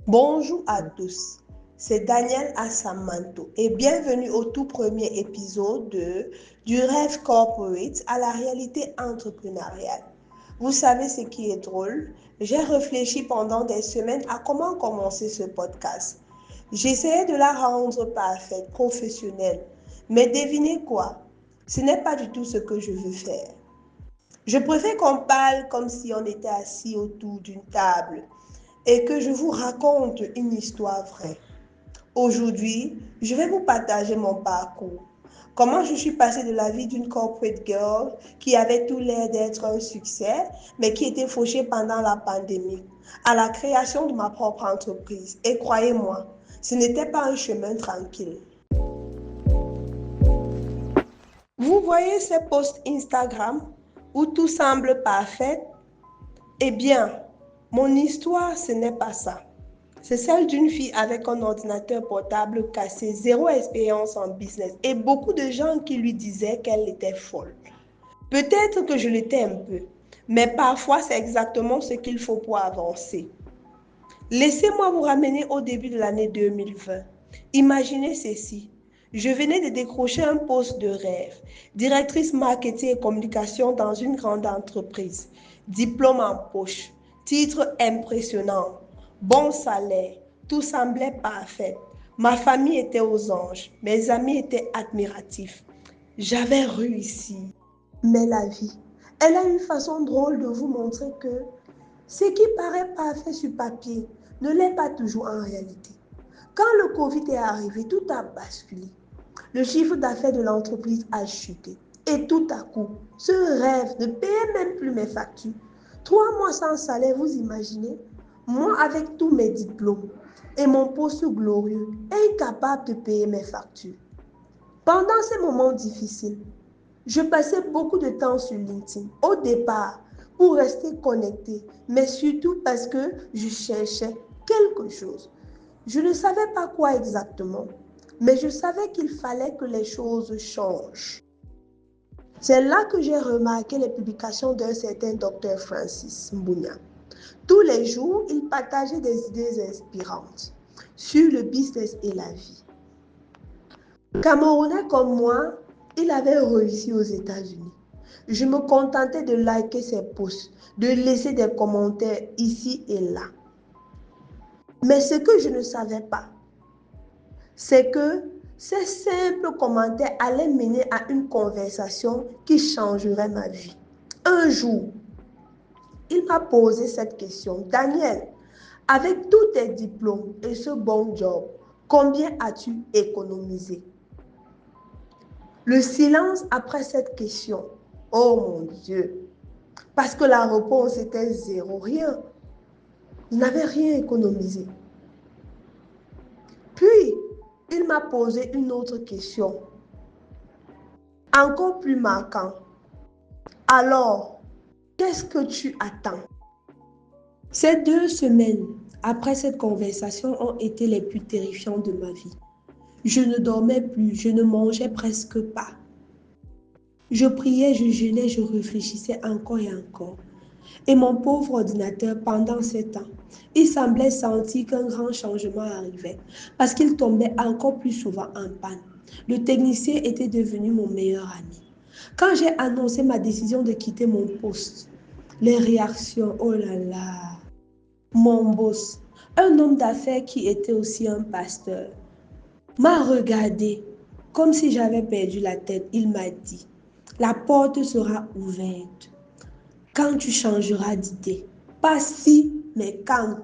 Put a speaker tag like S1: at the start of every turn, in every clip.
S1: Bonjour à tous, c'est Daniel Assamanto et bienvenue au tout premier épisode Du rêve corporate à la réalité entrepreneuriale. Vous savez ce qui est drôle? J'ai réfléchi pendant des semaines à comment commencer ce podcast. J'essayais de la rendre parfaite, professionnelle, mais devinez quoi? Ce n'est pas du tout ce que je veux faire. Je préfère qu'on parle comme si on était assis autour d'une table et que je vous raconte une histoire vraie. Aujourd'hui, je vais vous partager mon parcours. Comment je suis passée de la vie d'une corporate girl qui avait tout l'air d'être un succès, mais qui était fauchée pendant la pandémie, à la création de ma propre entreprise. Et croyez-moi, ce n'était pas un chemin tranquille. Vous voyez ces posts Instagram où tout semble parfait? Eh bien, mon histoire, ce n'est pas ça. C'est celle d'une fille avec un ordinateur portable cassé, zéro expérience en business et beaucoup de gens qui lui disaient qu'elle était folle. Peut-être que je l'étais un peu, mais parfois c'est exactement ce qu'il faut pour avancer. Laissez-moi vous ramener au début de l'année 2020. Imaginez ceci. Je venais de décrocher un poste de rêve, directrice marketing et communication dans une grande entreprise. Diplôme en poche, titre impressionnant, bon salaire, tout semblait parfait. Ma famille était aux anges, mes amis étaient admiratifs. J'avais réussi. Mais la vie, elle a une façon drôle de vous montrer que ce qui paraît parfait sur papier ne l'est pas toujours en réalité. Quand le Covid est arrivé, tout a basculé. Le chiffre d'affaires de l'entreprise a chuté. Et tout à coup, ce rêve ne payait même plus mes factures. 3 mois sans salaire, vous imaginez? Moi, avec tous mes diplômes et mon poste glorieux, incapable de payer mes factures. Pendant ces moments difficiles, je passais beaucoup de temps sur LinkedIn. Au départ, pour rester connecté, mais surtout parce que je cherchais quelque chose. Je ne savais pas quoi exactement, mais je savais qu'il fallait que les choses changent. C'est là que j'ai remarqué les publications d'un certain docteur Francis Mbounia. Tous les jours, il partageait des idées inspirantes sur le business et la vie. Camerounais comme moi, il avait réussi aux États-Unis. Je me contentais de liker ses posts, de laisser des commentaires ici et là. Mais ce que je ne savais pas, c'est que ces simples commentaires allaient mener à une conversation qui changerait ma vie. Un jour, il m'a posé cette question. Daniel, avec tous tes diplômes et ce bon job, combien as-tu économisé? Le silence après cette question. Oh mon Dieu. Parce que la réponse était zéro, rien. Je n'avais rien économisé. Puis, il m'a posé une autre question, encore plus marquante. Alors, qu'est-ce que tu attends? Ces 2 semaines après cette conversation ont été les plus terrifiantes de ma vie. Je ne dormais plus, je ne mangeais presque pas. Je priais, je jeûnais, je réfléchissais encore et encore. Et mon pauvre ordinateur, pendant ce temps, il semblait sentir qu'un grand changement arrivait parce qu'il tombait encore plus souvent en panne. Le technicien était devenu mon meilleur ami. Quand j'ai annoncé ma décision de quitter mon poste, les réactions, oh là là, mon boss, un homme d'affaires qui était aussi un pasteur, m'a regardé comme si j'avais perdu la tête. Il m'a dit, la porte sera ouverte quand tu changeras d'idée. Pas si, mais quand.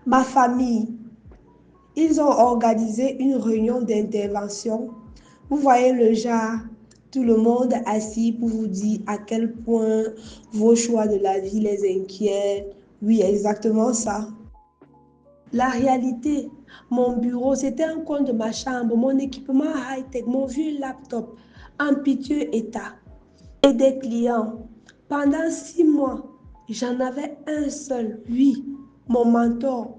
S1: Ma famille, ils ont organisé une réunion d'intervention. Vous voyez le genre, tout le monde assis pour vous dire à quel point vos choix de la vie les inquiètent. Oui, exactement ça. La réalité, mon bureau, c'était un coin de ma chambre, mon équipement high-tech, mon vieux laptop en piteux état et des clients. Pendant 6 mois, j'en avais un seul, oui, mon mentor.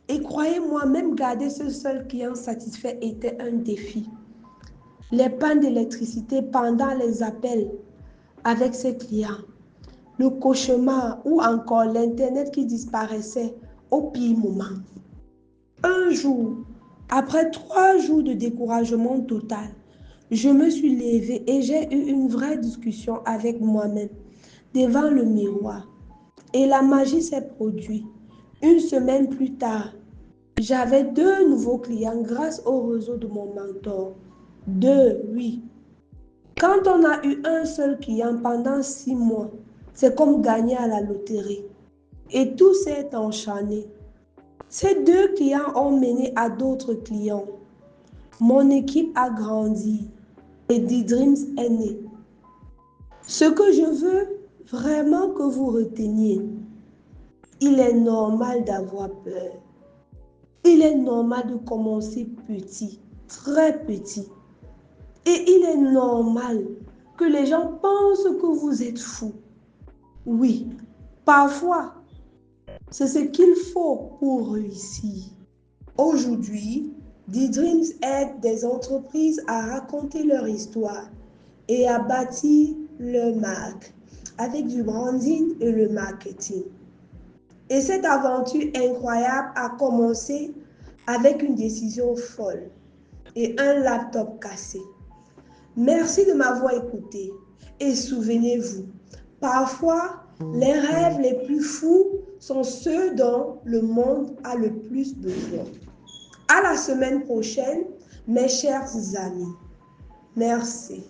S1: Et croyez-moi, même garder ce seul client satisfait était un défi. Les pannes d'électricité pendant les appels avec ces clients, le cauchemar ou encore l'Internet qui disparaissait au pire moment. Un jour, après 3 jours de découragement total, je me suis levée et j'ai eu une vraie discussion avec moi-même devant le miroir. Et la magie s'est produite. Une semaine plus tard, j'avais 2 nouveaux clients grâce au réseau de mon mentor. 2, oui. Quand on a eu un seul client pendant 6 mois, c'est comme gagner à la loterie. Et tout s'est enchaîné. Ces 2 clients ont mené à d'autres clients. Mon équipe a grandi et D-Dreams est né. Ce que je veux vraiment que vous reteniez, il est normal d'avoir peur. Il est normal de commencer petit, très petit. Et il est normal que les gens pensent que vous êtes fou. Oui, parfois, c'est ce qu'il faut pour réussir. Aujourd'hui, D-Dreams aide des entreprises à raconter leur histoire et à bâtir leur marque avec du branding et le marketing. Et cette aventure incroyable a commencé avec une décision folle et un laptop cassé. Merci de m'avoir écouté et souvenez-vous, parfois les rêves les plus fous sont ceux dont le monde a le plus besoin. À la semaine prochaine, mes chers amis. Merci.